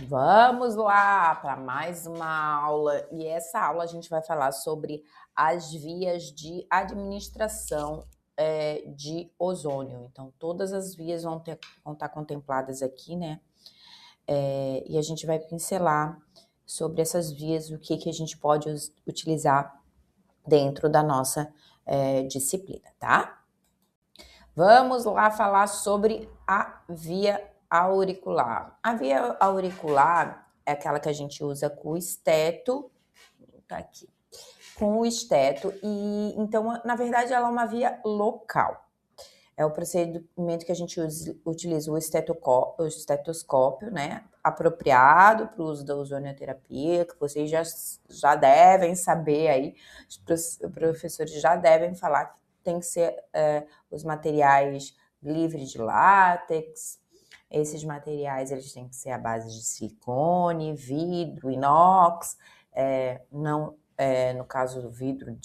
Vamos lá para mais uma aula, e essa aula a gente vai falar sobre as vias de administração de ozônio. Então, todas as vias vão estar contempladas aqui, né? E a gente vai pincelar sobre essas vias, o que a gente pode utilizar dentro da nossa disciplina, tá? Vamos lá falar sobre a via auricular. A via auricular é aquela que a gente usa com o esteto, tá aqui, com o esteto, e então, na verdade, ela é uma via local. É o procedimento que a gente utiliza o estetoscópio, né, apropriado para o uso da ozonioterapia, que vocês já devem saber aí, os professores já devem falar que tem que ser os materiais livres de látex. Esses materiais eles têm que ser à base de silicone, vidro, inox, no caso do vidro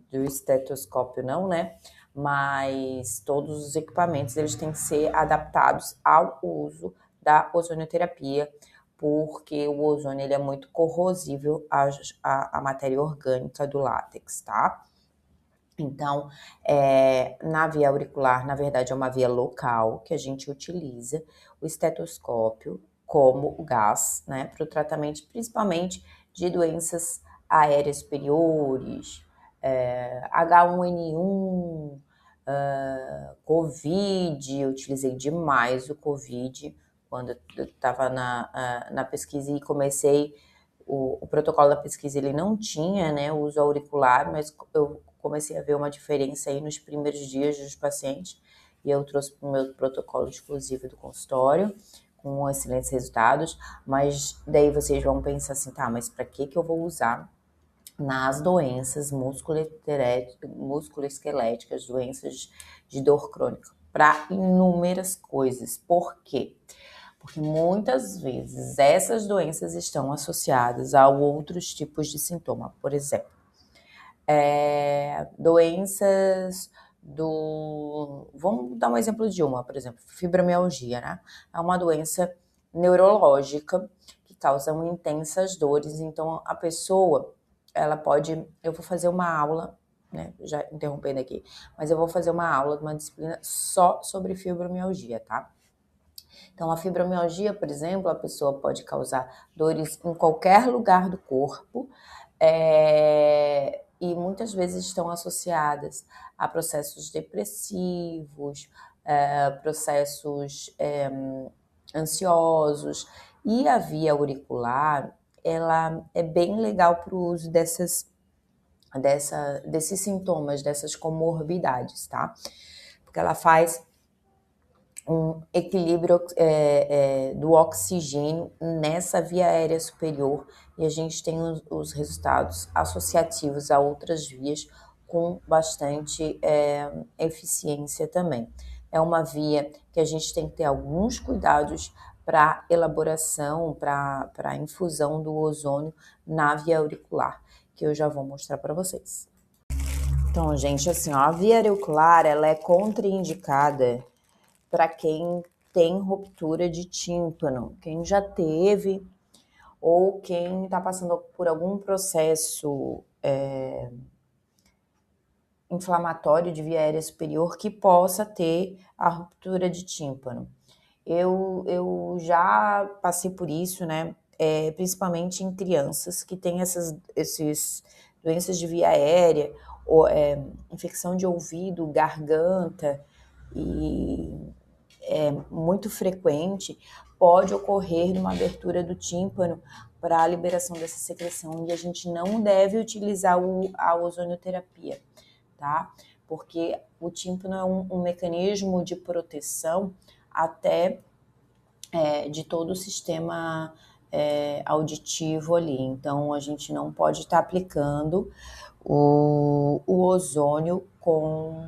do estetoscópio não, né? Mas todos os equipamentos eles têm que ser adaptados ao uso da ozonioterapia, porque o ozônio ele é muito corrosivo à matéria orgânica do látex, tá? Então, na via auricular, na verdade, é uma via local que a gente utiliza o estetoscópio como o gás, né, para o tratamento principalmente de doenças aéreas superiores, H1N1, Covid. Eu utilizei demais o Covid quando eu estava na pesquisa e comecei. O protocolo da pesquisa ele não tinha, né, o uso auricular, mas eu comecei a ver uma diferença aí nos primeiros dias dos pacientes e eu trouxe para o meu protocolo exclusivo do consultório com excelentes resultados. Mas daí vocês vão pensar assim, tá, mas para que eu vou usar nas doenças musculoesqueléticas, doenças de dor crônica? Para inúmeras coisas. Por quê? Porque muitas vezes essas doenças estão associadas a outros tipos de sintoma. Por exemplo, doenças Vamos dar um exemplo de uma, por exemplo, fibromialgia, né? É uma doença neurológica que causa intensas dores. Então, a pessoa, ela pode... Eu vou fazer uma aula, né? Já interrompendo aqui, mas eu vou fazer uma aula de uma disciplina só sobre fibromialgia, tá? Então, a fibromialgia, por exemplo, a pessoa pode causar dores em qualquer lugar do corpo, e muitas vezes estão associadas a processos depressivos, processos ansiosos. E a via auricular, ela é bem legal para o uso desses sintomas, dessas comorbidades, tá? Porque ela faz um equilíbrio do oxigênio nessa via aérea superior, e a gente tem os resultados associativos a outras vias com bastante eficiência também. É uma via que a gente tem que ter alguns cuidados para elaboração, para a infusão do ozônio na via auricular, que eu já vou mostrar para vocês. Então, gente, assim, ó, a via auricular ela é contraindicada para quem tem ruptura de tímpano, quem já teve ou quem está passando por algum processo inflamatório de via aérea superior que possa ter a ruptura de tímpano. Eu já passei por isso, né? Principalmente em crianças que têm esses doenças de via aérea, ou, infecção de ouvido, garganta, e muito frequente, pode ocorrer uma abertura do tímpano para a liberação dessa secreção, e a gente não deve utilizar a ozonioterapia, tá? Porque o tímpano é um mecanismo de proteção até de todo o sistema auditivo ali. Então, a gente não pode estar aplicando o ozônio com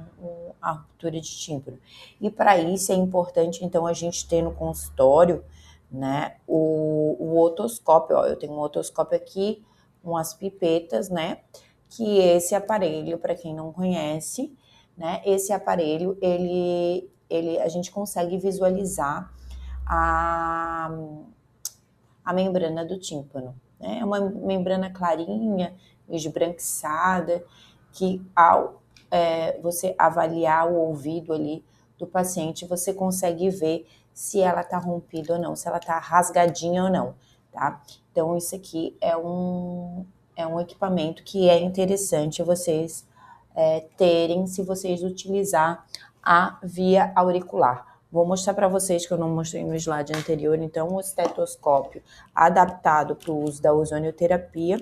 a ruptura de tímpano. E para isso é importante, então, a gente ter no consultório, né, o otoscópio. Ó, eu tenho um otoscópio aqui, umas pipetas, né, que esse aparelho, para quem não conhece, né, esse aparelho, a gente consegue visualizar a membrana do tímpano, né? É uma membrana clarinha, esbranquiçada, que ao você avaliar o ouvido ali do paciente, você consegue ver se ela está rompida ou não, se ela está rasgadinha ou não, tá? Então, isso aqui é um equipamento que é interessante vocês terem se vocês utilizar a via auricular. Vou mostrar para vocês, que eu não mostrei no slide anterior, então, o estetoscópio adaptado para o uso da ozonioterapia,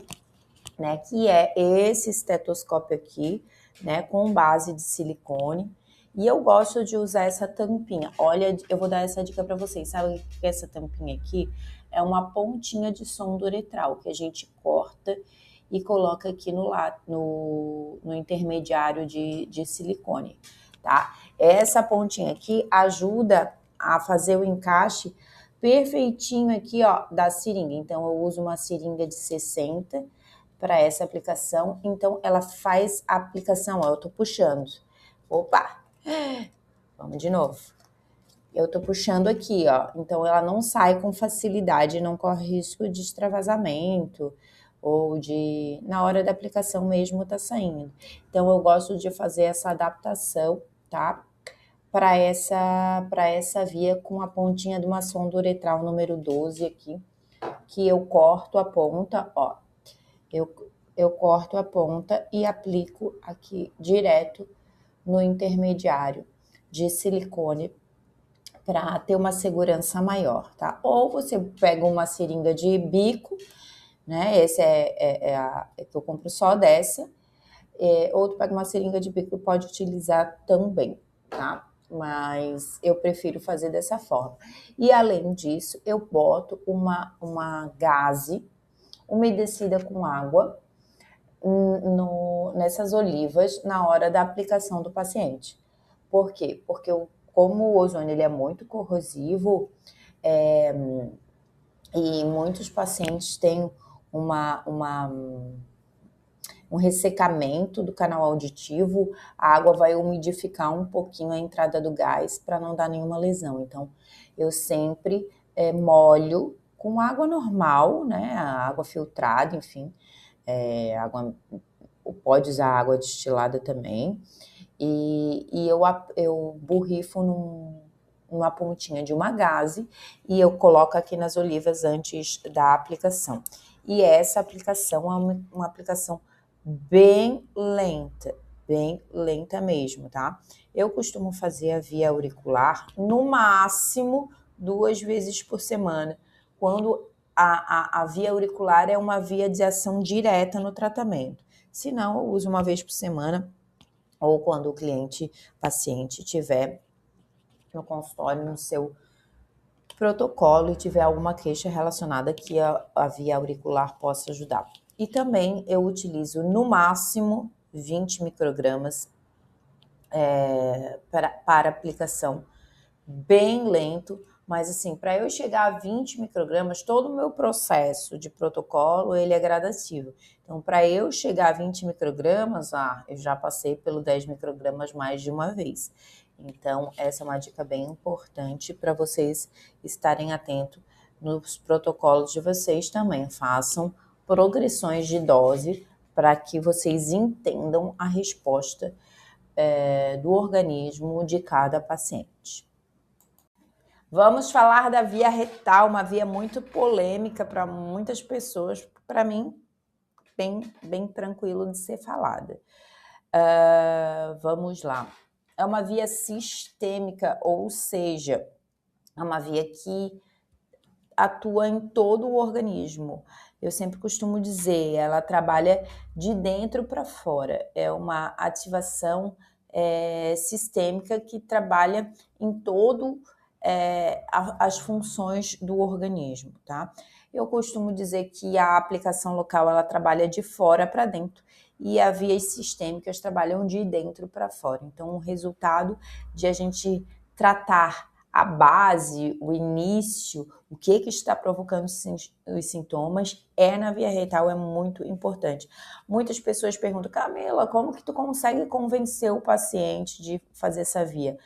né, que é esse estetoscópio aqui, né, com base de silicone. E eu gosto de usar essa tampinha. Olha, eu vou dar essa dica para vocês. Sabe o que é essa tampinha aqui? É uma pontinha de sonda uretral que a gente corta e coloca aqui no intermediário de silicone, tá? Essa pontinha aqui ajuda a fazer o encaixe perfeitinho aqui, ó, da seringa. Então, eu uso uma seringa de 60 para essa aplicação. Então, ela faz a aplicação, ó, eu tô puxando. Opa! Vamos de novo. Eu tô puxando aqui, ó. Então, ela não sai com facilidade, não corre risco de extravasamento ou de, na hora da aplicação mesmo, tá saindo. Então, eu gosto de fazer essa adaptação, tá? Para essa via com a pontinha de uma sonda uretral número 12 aqui, que eu corto a ponta, ó. Eu corto a ponta e aplico aqui direto no intermediário de silicone para ter uma segurança maior, tá? Ou você pega uma seringa de bico, né? Esse é que eu compro só dessa. Ou tu pega uma seringa de bico e pode utilizar também, tá? Mas eu prefiro fazer dessa forma. E além disso, eu boto uma gaze umedecida com água nessas olivas na hora da aplicação do paciente. Por quê? Porque como o ozônio ele é muito corrosivo, e muitos pacientes têm um ressecamento do canal auditivo, a água vai umidificar um pouquinho a entrada do gás para não dar nenhuma lesão. Então, eu sempre molho com água normal, né? A água filtrada, enfim, pode usar água destilada também, e eu borrifo numa pontinha de uma gaze e eu coloco aqui nas olivas antes da aplicação. E essa aplicação é uma aplicação bem lenta mesmo, tá? Eu costumo fazer a via auricular no máximo 2 vezes por semana, quando a via auricular é uma via de ação direta no tratamento. Se não, eu uso uma vez por semana, ou quando o paciente tiver no consultório, no seu protocolo e tiver alguma queixa relacionada que a via auricular possa ajudar. E também eu utilizo no máximo 20 microgramas para aplicação, bem lento, mas assim, para eu chegar a 20 microgramas, todo o meu processo de protocolo, ele é gradativo. Então, para eu chegar a 20 microgramas, eu já passei pelo 10 microgramas mais de uma vez. Então, essa é uma dica bem importante para vocês estarem atentos nos protocolos de vocês também. Façam progressões de dose para que vocês entendam a resposta do organismo de cada paciente. Vamos falar da via retal, uma via muito polêmica para muitas pessoas, para mim, bem tranquilo de ser falada. Vamos lá. É uma via sistêmica, ou seja, é uma via que atua em todo o organismo. Eu sempre costumo dizer, ela trabalha de dentro para fora. É uma ativação sistêmica que trabalha em todo as funções do organismo, tá? Eu costumo dizer que a aplicação local ela trabalha de fora para dentro e as vias sistêmicas trabalham de dentro para fora. Então, o resultado de a gente tratar a base, o início, o que está provocando os sintomas na via retal é muito importante. Muitas pessoas perguntam, Camila, como que tu consegue convencer o paciente de fazer essa via?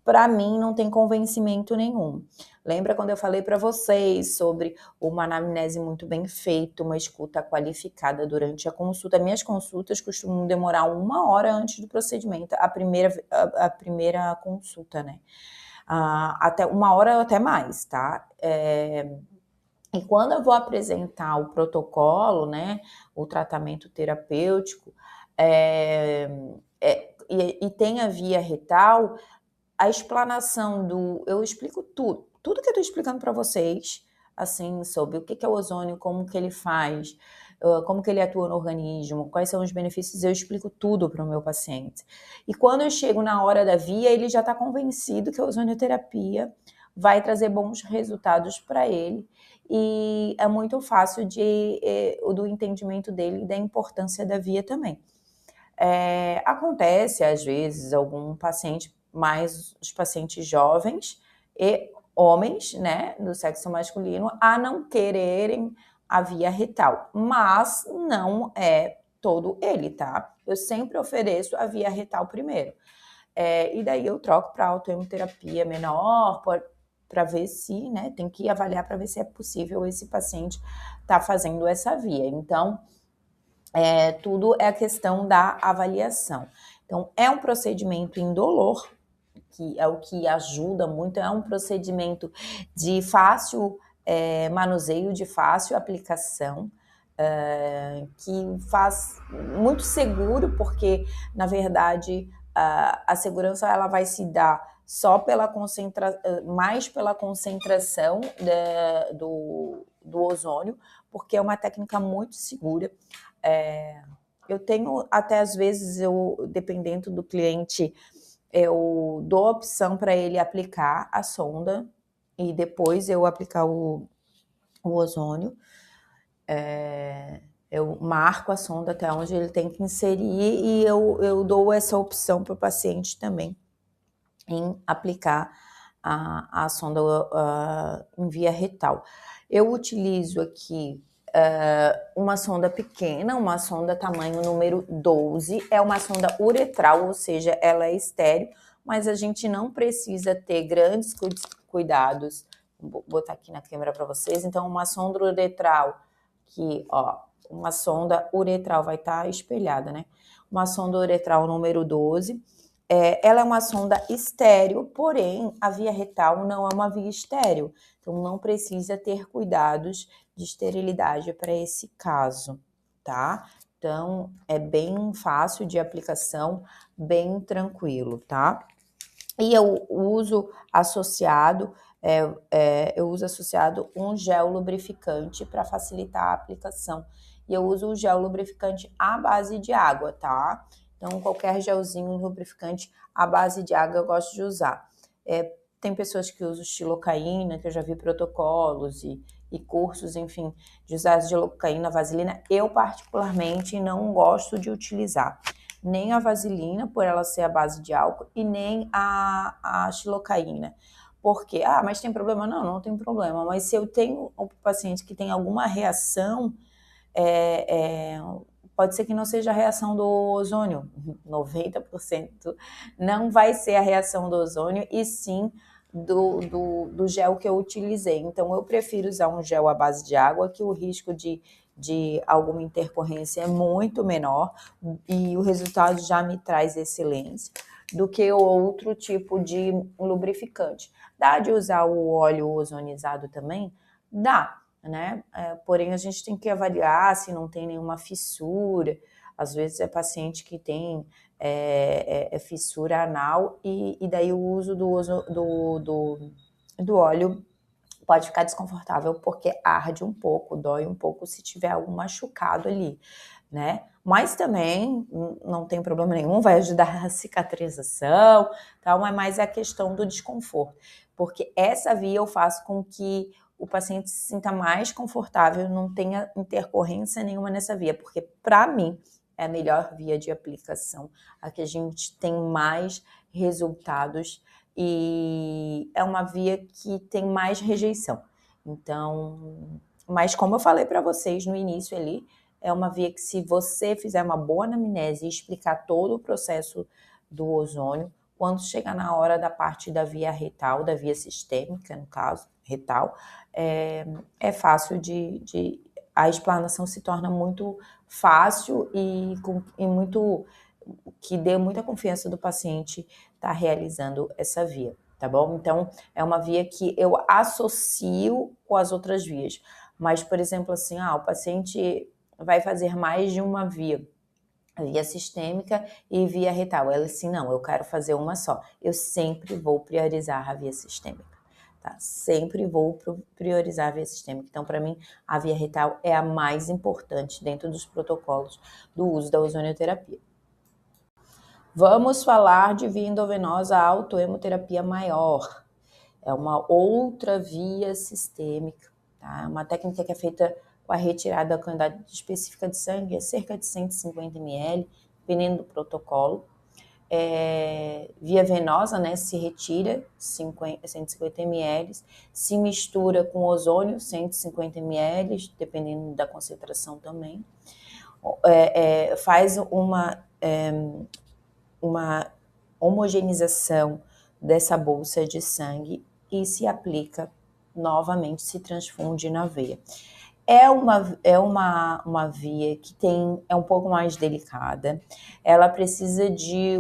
para mim não tem convencimento nenhum. Lembra quando eu falei para vocês sobre uma anamnese muito bem feita, uma escuta qualificada durante a consulta? Minhas consultas costumam demorar 1 hora antes do procedimento, a primeira consulta, né? Até 1 hora ou até mais, tá? E quando eu vou apresentar o protocolo, né, o tratamento terapêutico, e tem a via retal, a explanação eu explico tudo que eu estou explicando para vocês, assim, sobre o que é o ozônio, como que ele faz, como que ele atua no organismo, quais são os benefícios, eu explico tudo para o meu paciente. E quando eu chego na hora da via, ele já está convencido que a ozonioterapia vai trazer bons resultados para ele, e é muito fácil do entendimento dele e da importância da via também. Acontece, às vezes, algum paciente, mais os pacientes jovens e homens, né, do sexo masculino, a não quererem a via retal, mas não é todo ele, tá? Eu sempre ofereço a via retal primeiro. E daí eu troco para autoimunoterapia menor, para ver se, né, tem que avaliar para ver se é possível esse paciente tá fazendo essa via. Então, tudo é a questão da avaliação. Então, é um procedimento indolor, que é o que ajuda muito, é um procedimento de fácil manuseio, de fácil aplicação, que faz muito seguro, porque, na verdade, a segurança ela vai se dar só mais pela concentração do ozônio, porque é uma técnica muito segura. Eu tenho, até às vezes, dependendo do cliente, eu dou a opção para ele aplicar a sonda e depois eu aplicar o ozônio. Eu marco a sonda até onde ele tem que inserir e eu dou essa opção para o paciente também em aplicar a sonda em via retal. Eu utilizo aqui uma sonda pequena, uma sonda tamanho número 12, é uma sonda uretral, ou seja, ela é estéril, mas a gente não precisa ter grandes cuidados. Vou botar aqui na câmera para vocês. Então, uma sonda uretral, uma sonda uretral vai estar espelhada, né? Uma sonda uretral número 12. Ela é uma sonda estéril, porém a via retal não é uma via estéril, então não precisa ter cuidados de esterilidade para esse caso, tá? Então é bem fácil de aplicação, bem tranquilo, tá? E eu uso associado um gel lubrificante para facilitar a aplicação. E eu uso o gel lubrificante à base de água, tá? Então, qualquer gelzinho lubrificante à base de água eu gosto de usar. Tem pessoas que usam xilocaína, que eu já vi protocolos e cursos, enfim, de usar xilocaína, vaselina. Eu, particularmente, não gosto de utilizar nem a vaselina, por ela ser a base de álcool, e nem a xilocaína. Por quê? Mas tem problema? Não tem problema. Mas se eu tenho um paciente que tem alguma reação, pode ser que não seja a reação do ozônio, 90% não vai ser a reação do ozônio, e sim do gel que eu utilizei. Então, eu prefiro usar um gel à base de água, que o risco de alguma intercorrência é muito menor e o resultado já me traz excelência, do que outro tipo de lubrificante. Dá de usar o óleo ozonizado também? Dá, né? Porém, a gente tem que avaliar se não tem nenhuma fissura. Às vezes é paciente que tem fissura anal e daí o uso do óleo pode ficar desconfortável porque arde um pouco, dói um pouco se tiver algum machucado ali, né? Mas também não tem problema nenhum, vai ajudar a cicatrização, tal, mas mais é a questão do desconforto, porque essa via eu faço com que o paciente se sinta mais confortável, não tenha intercorrência nenhuma nessa via, porque para mim é a melhor via de aplicação, a que a gente tem mais resultados e é uma via que tem mais rejeição. Então, mas como eu falei para vocês no início ali, é uma via que, se você fizer uma boa anamnese e explicar todo o processo do ozônio, Quando chega na hora da parte da via retal, da via sistêmica, no caso, retal, é fácil a explanação se torna muito fácil e muito que dê muita confiança do paciente estar realizando essa via, tá bom? Então, é uma via que eu associo com as outras vias. Mas, por exemplo, assim, o paciente vai fazer mais de uma via sistêmica e via retal. Ela assim, não, eu quero fazer uma só. Eu sempre vou priorizar a via sistêmica, tá? Sempre vou priorizar a via sistêmica. Então, para mim, a via retal é a mais importante dentro dos protocolos do uso da ozonioterapia. Vamos falar de via endovenosa autohemoterapia maior. É uma outra via sistêmica, tá? É uma técnica que é feita com a retirada da quantidade específica de sangue, é cerca de 150 ml, dependendo do protocolo. Via venosa, né, se retira 150 ml, se mistura com ozônio, 150 ml, dependendo da concentração também. Faz uma homogeneização dessa bolsa de sangue e se aplica novamente, se transfunde na veia. É uma via que é um pouco mais delicada, ela precisa de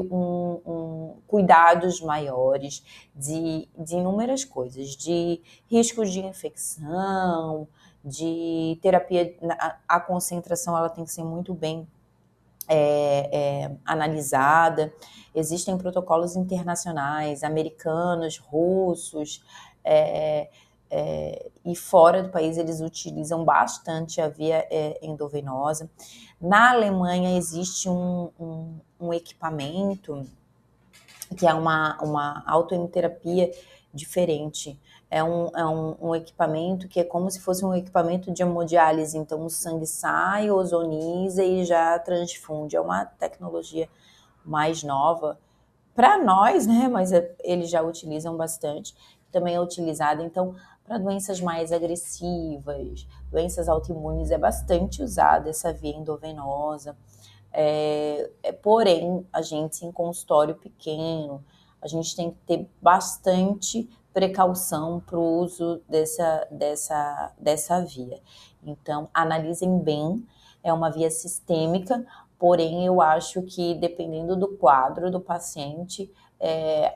cuidados maiores, de inúmeras coisas, de riscos de infecção, de terapia, a concentração ela tem que ser muito bem analisada. Existem protocolos internacionais, americanos, russos, e fora do país eles utilizam bastante a via endovenosa. Na Alemanha existe um equipamento que é uma autohemoterapia diferente. É um equipamento que é como se fosse um equipamento de hemodiálise. Então, o sangue sai, ozoniza e já transfunde. É uma tecnologia mais nova para nós, né? Mas eles já utilizam bastante. Também é utilizada, então, para doenças mais agressivas, doenças autoimunes, é bastante usada essa via endovenosa. Porém, a gente em consultório pequeno, a gente tem que ter bastante precaução para o uso dessa via. Então, analisem bem, é uma via sistêmica, porém eu acho que dependendo do quadro do paciente,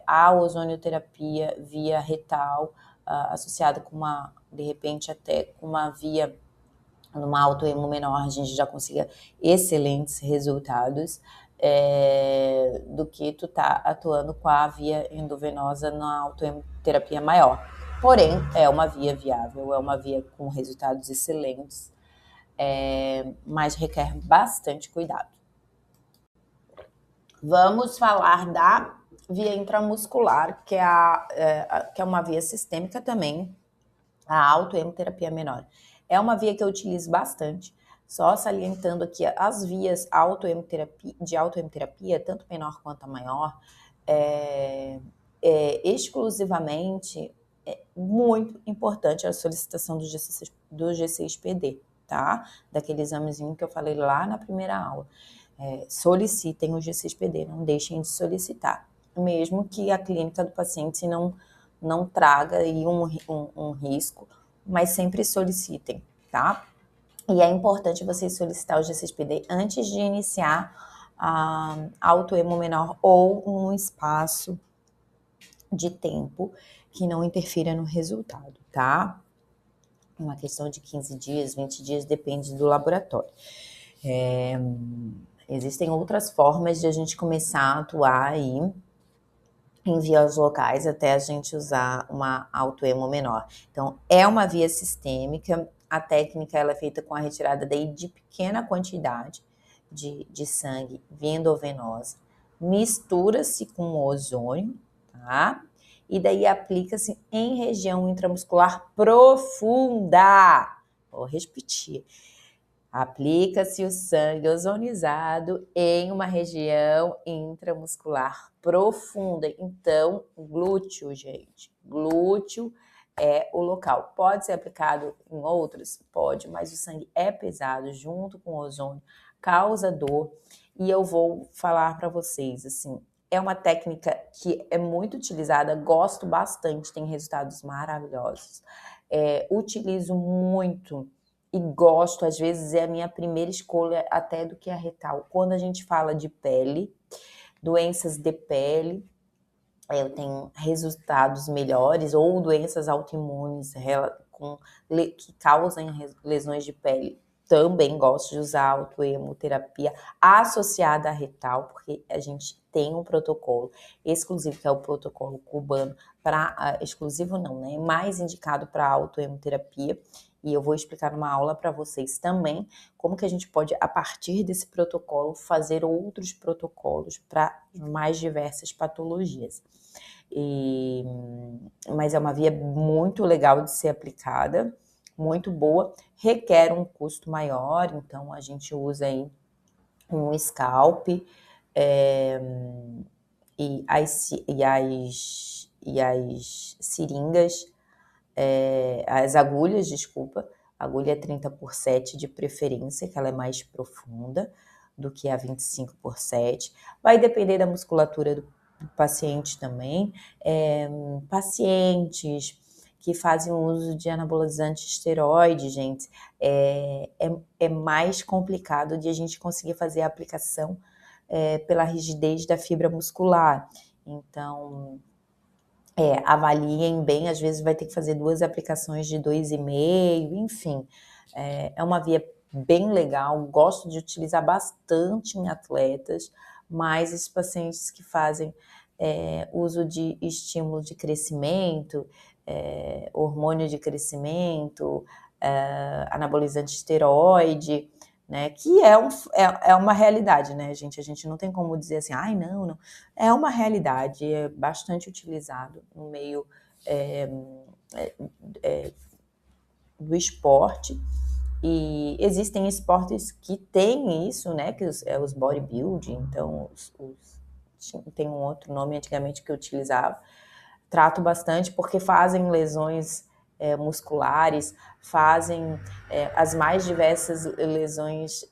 a ozonioterapia via retal, associada com de repente até com uma via numa autoemo menor, a gente já consiga excelentes resultados do que tu tá atuando com a via endovenosa na autoemoterapia maior. Porém, é uma via viável, é uma via com resultados excelentes, mas requer bastante cuidado. Vamos falar da via intramuscular, que é uma via sistêmica também, a autohemoterapia menor. É uma via que eu utilizo bastante, só salientando aqui as vias de autohemoterapia, tanto menor quanto a maior, exclusivamente é muito importante a solicitação do G6PD, tá? Daquele examezinho que eu falei lá na primeira aula. Solicitem o G6PD, não deixem de solicitar, mesmo que a clínica do paciente não traga aí um risco, mas sempre solicitem, tá? E é importante vocês solicitar o G6PD antes de iniciar a autoemo menor ou um espaço de tempo que não interfira no resultado, tá? Uma questão de 15 dias, 20 dias, depende do laboratório. Existem outras formas de a gente começar a atuar aí em vias locais até a gente usar uma autoemo menor. Então, é uma via sistêmica, a técnica ela é feita com a retirada daí de pequena quantidade de sangue via endovenosa, mistura-se com ozônio, tá? E daí aplica-se em região intramuscular profunda. Vou repetir. Aplica-se o sangue ozonizado em uma região intramuscular profunda. Então, glúteo, gente. Glúteo é o local. Pode ser aplicado em outros? Pode, mas o sangue é pesado junto com o ozônio, causa dor. E eu vou falar para vocês, assim, É uma técnica que é muito utilizada, gosto bastante, tem resultados maravilhosos. Utilizo muito e gosto, às vezes é a minha primeira escolha até do que a retal. Quando a gente fala de pele, doenças de pele, eu tenho resultados melhores, ou doenças autoimunes que causam lesões de pele. Também gosto de usar a autoemoterapia associada à retal, porque a gente tem um protocolo exclusivo, que é o protocolo cubano, exclusivo não, né? Mais indicado para autoemoterapia. E eu vou explicar numa aula para vocês também como que a gente pode, a partir desse protocolo, fazer outros protocolos para mais diversas patologias. Mas é uma via muito legal de ser aplicada, muito boa, requer um custo maior, então a gente usa aí um scalp e as seringas, as agulhas, desculpa, agulha 30x7 de preferência, que ela é mais profunda do que a 25x7. Vai depender da musculatura do paciente também. Pacientes que fazem uso de anabolizante esteroide, gente, é mais complicado de a gente conseguir fazer a aplicação pela rigidez da fibra muscular. Então, avaliem bem, às vezes vai ter que fazer 2 aplicações de 2,5, enfim. É uma via bem legal, gosto de utilizar bastante em atletas, mas esses pacientes que fazem uso de estímulo de crescimento, hormônio de crescimento, anabolizante esteroide, né, que é uma realidade, né, gente? A gente não tem como dizer assim, ai, não. É uma realidade, é bastante utilizado no meio do esporte. E existem esportes que têm isso, né, que os bodybuilding, então tem um outro nome antigamente que eu utilizava, trato bastante porque fazem lesões musculares, fazem as mais diversas lesões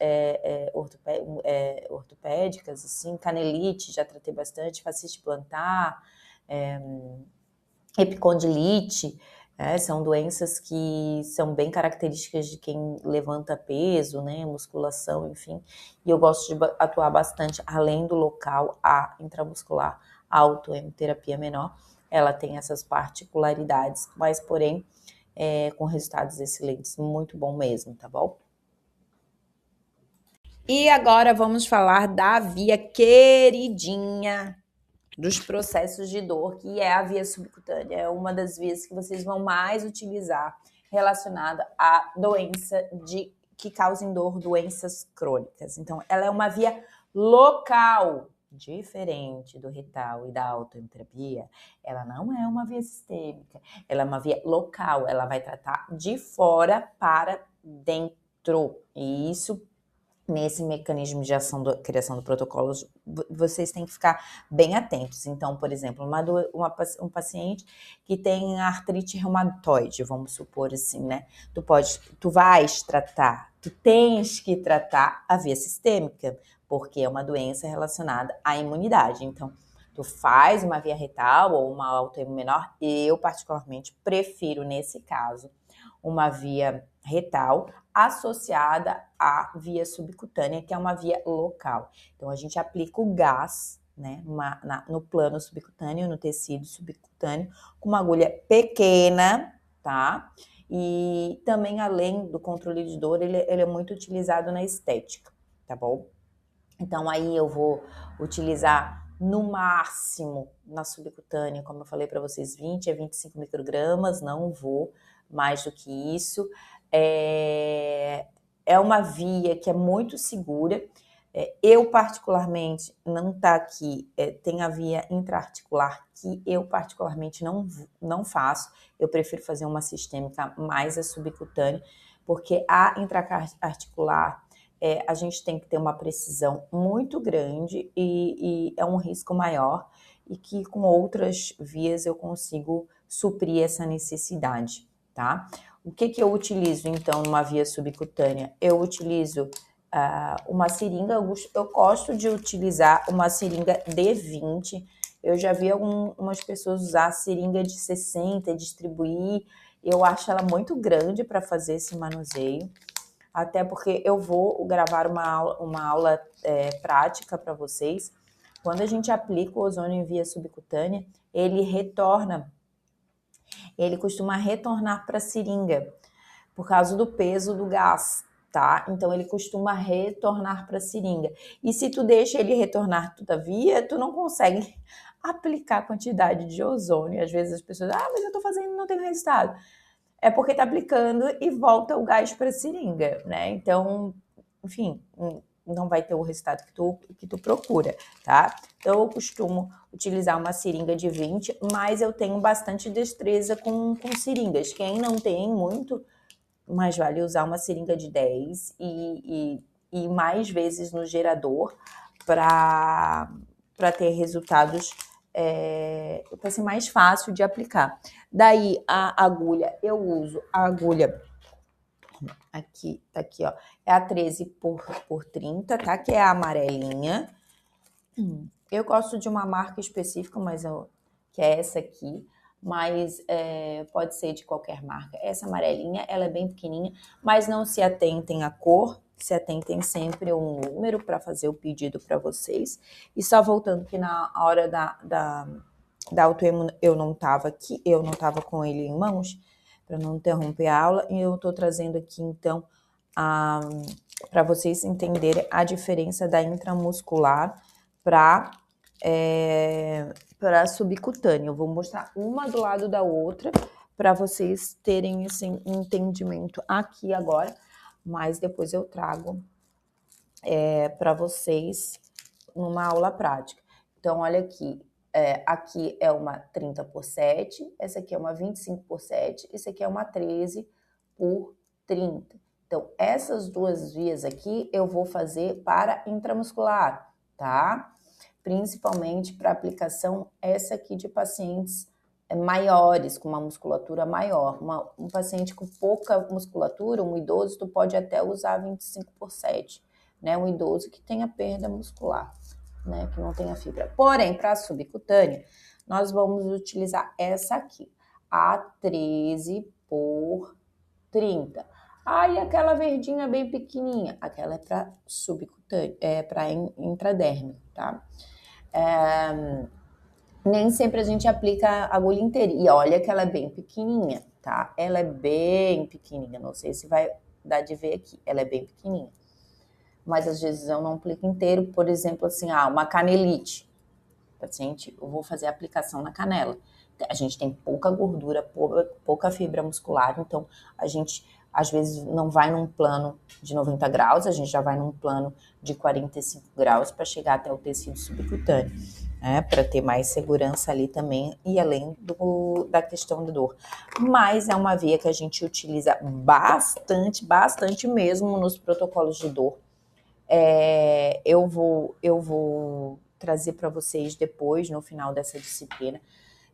ortopédicas, assim, canelite, já tratei bastante, fascite plantar, epicondilite, são doenças que são bem características de quem levanta peso, né, musculação, enfim, e eu gosto de atuar bastante, além do local, a intramuscular, a autoemoterapia menor, ela tem essas particularidades, mas porém, com resultados excelentes, muito bom mesmo, tá bom? E agora vamos falar da via queridinha dos processos de dor, que é a via subcutânea. É uma das vias que vocês vão mais utilizar relacionada à doença que causem dor, doenças crônicas. Então, ela é uma via local, diferente do retal e da autoemoterapia. Ela não é uma via sistêmica, ela é uma via local, ela vai tratar de fora para dentro. E isso, nesse mecanismo de ação criação do protocolo, vocês têm que ficar bem atentos. Então, por exemplo, um paciente que tem artrite reumatoide, vamos supor assim, né? Tu vais tratar, tu tens que tratar a via sistêmica, porque é uma doença relacionada à imunidade. Então, tu faz uma via retal ou uma autoimune menor, eu particularmente prefiro, nesse caso, uma via retal associada à via subcutânea, que é uma via local. Então, a gente aplica o gás, né, no plano subcutâneo, no tecido subcutâneo, com uma agulha pequena, tá? E também, além do controle de dor, ele é muito utilizado na estética, tá bom? Então, aí eu vou utilizar no máximo na subcutânea, como eu falei para vocês, 20 a 25 microgramas, não vou mais do que isso. É uma via que é muito segura. Eu, particularmente, não tá aqui, tem a via intraarticular, que eu, particularmente, não faço. Eu prefiro fazer uma sistêmica mais a subcutânea, porque a intraarticular, a gente tem que ter uma precisão muito grande e é um risco maior, e que com outras vias eu consigo suprir essa necessidade, tá? O que eu utilizo, então, numa via subcutânea? Eu utilizo uma seringa, eu gosto de utilizar uma seringa D20. Eu já vi algumas pessoas usar a seringa de 60 e distribuir. Eu acho ela muito grande para fazer esse manuseio. Até porque eu vou gravar uma aula prática para vocês. Quando a gente aplica o ozônio em via subcutânea, ele costuma retornar para a seringa, por causa do peso do gás, tá? Então ele costuma retornar para a seringa. E se tu deixa ele retornar todavia, tu não consegue aplicar a quantidade de ozônio. Às vezes as pessoas, mas eu tô fazendo e não tem resultado. É porque tá aplicando e volta o gás para a seringa, né? Então, enfim, não vai ter o resultado que tu procura, tá? Então, eu costumo utilizar uma seringa de 20, mas eu tenho bastante destreza com seringas. Quem não tem muito, mais vale usar uma seringa de 10 e mais vezes no gerador para ter resultados, para ser mais fácil de aplicar. Daí, a agulha, eu uso a agulha aqui, tá aqui, ó, é a 13 por 30, tá? Que é a amarelinha. Eu gosto de uma marca específica, que é essa aqui, mas pode ser de qualquer marca. Essa amarelinha, ela é bem pequenininha, mas não se atentem à cor, se atentem sempre a um número para fazer o pedido para vocês. E só voltando que na hora da autoimune, eu não estava aqui, eu não estava com ele em mãos, para não interromper a aula, e eu estou trazendo aqui, então, para vocês entenderem a diferença da intramuscular para subcutânea. Eu vou mostrar uma do lado da outra para vocês terem esse entendimento aqui agora, mas depois eu trago para vocês numa aula prática. Então, olha aqui, aqui é uma 30 por 7, essa aqui é uma 25 por 7, esse aqui é uma 13 por 30. Então, essas duas vias aqui eu vou fazer para intramuscular, tá? Principalmente para aplicação essa aqui de pacientes maiores, com uma musculatura maior. Um paciente com pouca musculatura, um idoso, tu pode até usar 25 por 7, né? Um idoso que tenha perda muscular, né? Que não tenha fibra. Porém, para a subcutânea, nós vamos utilizar essa aqui, a 13 por 30. E aquela verdinha bem pequenininha, aquela é para subcutânea, para intradérmico, tá? Nem sempre a gente aplica a agulha inteira. E olha que ela é bem pequenininha, tá? Ela é bem pequenininha. Não sei se vai dar de ver aqui. Ela é bem pequenininha. Mas às vezes eu não aplico inteiro. Por exemplo, assim, uma canelite. Paciente, eu vou fazer a aplicação na canela. A gente tem pouca gordura, pouca fibra muscular. Então, a gente, às vezes, não vai num plano de 90 graus. A gente já vai num plano de 45 graus para chegar até o tecido subcutâneo. Para ter mais segurança ali também, e além da questão da dor. Mas é uma via que a gente utiliza bastante mesmo nos protocolos de dor. Eu vou trazer para vocês depois, no final dessa disciplina,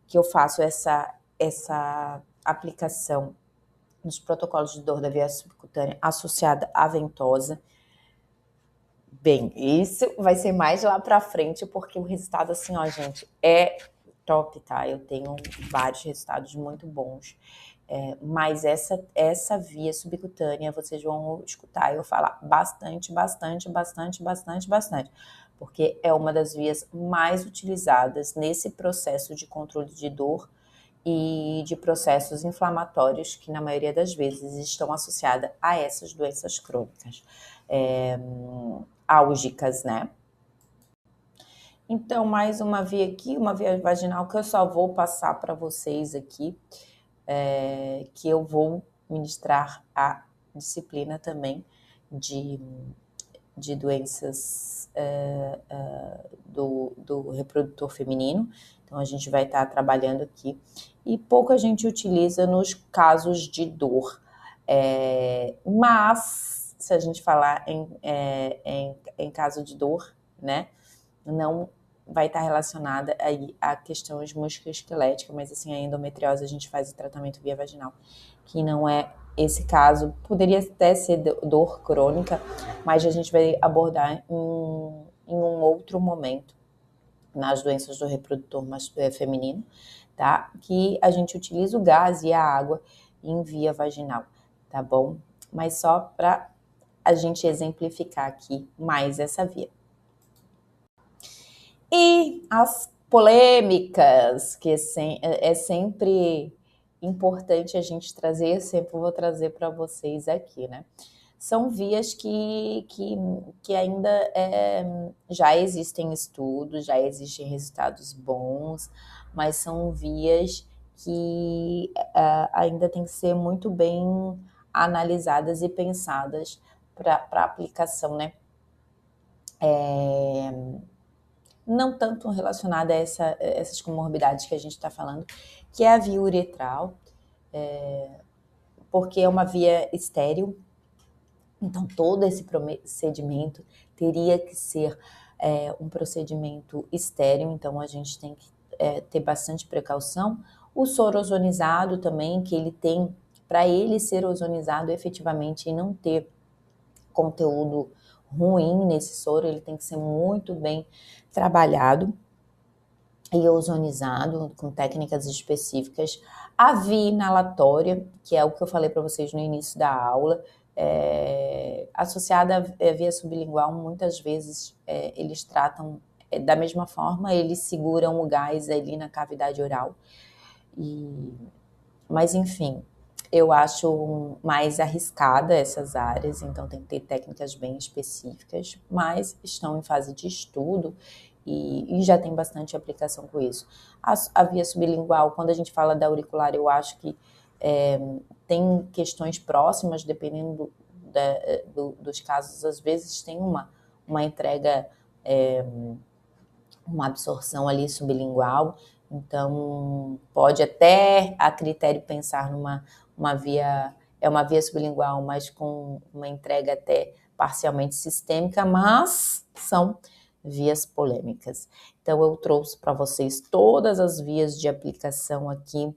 que eu faço essa aplicação nos protocolos de dor da via subcutânea associada à ventosa. Bem, isso vai ser mais lá pra frente, porque o resultado, assim, ó, gente, é top, tá? Eu tenho vários resultados muito bons. Mas essa via subcutânea, vocês vão escutar eu falar bastante, porque é uma das vias mais utilizadas nesse processo de controle de dor e de processos inflamatórios que, na maioria das vezes, estão associadas a essas doenças crônicas. Álgicas, né? Então, mais uma via aqui, uma via vaginal que eu só vou passar para vocês aqui, que eu vou ministrar a disciplina também de doenças do reprodutor feminino. Então, a gente vai estar trabalhando aqui. E pouco a gente utiliza nos casos de dor. Mas, se a gente falar em caso de dor, né, não vai estar relacionada aí a questões musculoesqueléticas, mas assim, a endometriose a gente faz o tratamento via vaginal, que não é esse caso poderia até ser dor crônica, mas a gente vai abordar em um outro momento, nas doenças do reprodutor feminino, tá? Que a gente utiliza o gás e a água em via vaginal, tá bom? Mas só para a gente exemplificar aqui mais essa via. E as polêmicas, que é sempre importante a gente trazer, eu sempre vou trazer para vocês aqui, né? São vias que ainda já existem estudos, já existem resultados bons, mas são vias que ainda tem que ser muito bem analisadas e pensadas para aplicação, né? Não tanto relacionada a essas comorbidades que a gente está falando, que é a via uretral, porque é uma via estéril. Então, todo esse procedimento teria que ser um procedimento estéril, então a gente tem que ter bastante precaução. O soro ozonizado também, que ele tem, para ele ser ozonizado efetivamente e não ter conteúdo ruim nesse soro, ele tem que ser muito bem trabalhado e ozonizado com técnicas específicas. A via inalatória, que é o que eu falei para vocês no início da aula, associada à via sublingual, muitas vezes eles tratam da mesma forma, eles seguram o gás ali na cavidade oral. Mas enfim, eu acho mais arriscada essas áreas, então tem que ter técnicas bem específicas, mas estão em fase de estudo e já tem bastante aplicação com isso. A via sublingual, quando a gente fala da auricular, eu acho que tem questões próximas, dependendo dos casos, às vezes tem uma entrega, uma absorção ali sublingual, então pode até a critério pensar uma via, uma via sublingual, mas com uma entrega até parcialmente sistêmica, mas são vias polêmicas. Então eu trouxe para vocês todas as vias de aplicação aqui,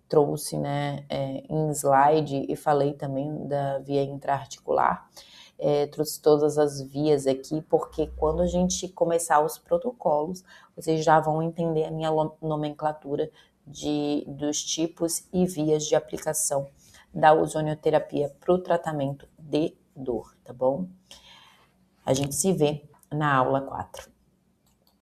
trouxe, né, em slide, e falei também da via intraarticular. Trouxe todas as vias aqui, porque quando a gente começar os protocolos, vocês já vão entender a minha nomenclatura dos tipos e vias de aplicação da ozonioterapia para o tratamento de dor, tá bom? A gente se vê na aula 4.